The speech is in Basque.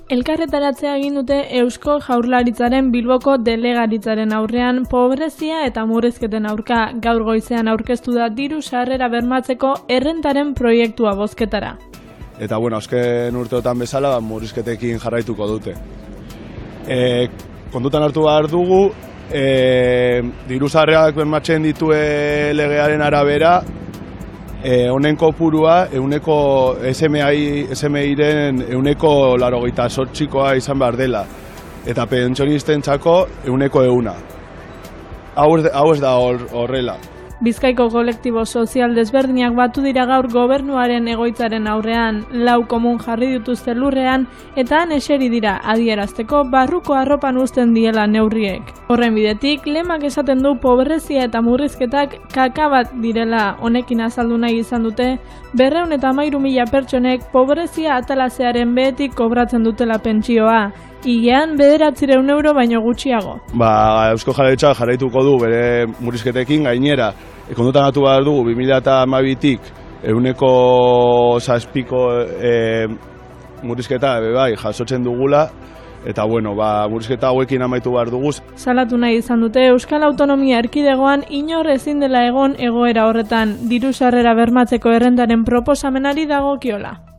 Elkarretaratzea egin dute Eusko Jaurlaritzaren Bilboko delegaritzaren aurrean pobrezia eta murrizketen aurka. Gaur goizean aurkeztu da diru sarrera bermatzeko errentaren proiektua bozketara. Eta azken urteotan bezala murrizketekin jarraituko dute. Kontutan hartu behar dugu, diru sarrerak bermatzen ditue legearen arabera, honen kopurua SMI-ren 88%koa izan behar dela, eta pentsionistentzako 100%. Hau ez da horrela. Bizkaiko kolektibo sozial desberdinak batu dira gaur gobernuaren egoitzaren aurrean, 4 komun jarri dituzte lurrean, eta han eseri dira adierazteko barruko arropan uzten diela neurriek. Horren bidetik, lemak esaten du pobrezia eta murrizketak kaka bat direla. Honekin azaldu nahi izan dute, 213.000 pertsonek pobrezia atalasearen behetik kobratzen dutela pentsioa. Hilean 900 euro baino gutxiago. Eusko Jaurlaritzak jarraituko du bere murrizketekin gainera. Kontutan hartu behar dugu 2012tik 107% murrizketa jasotzen dugula. Eta murrizketa hauekin amaitu behar dugu. Salatu nahi izan dute Euskal Autonomia Erkidegoan inor ezin dela egon egoera horretan, diru sarrera bermatzeko errentaren proposamenari dagokiola.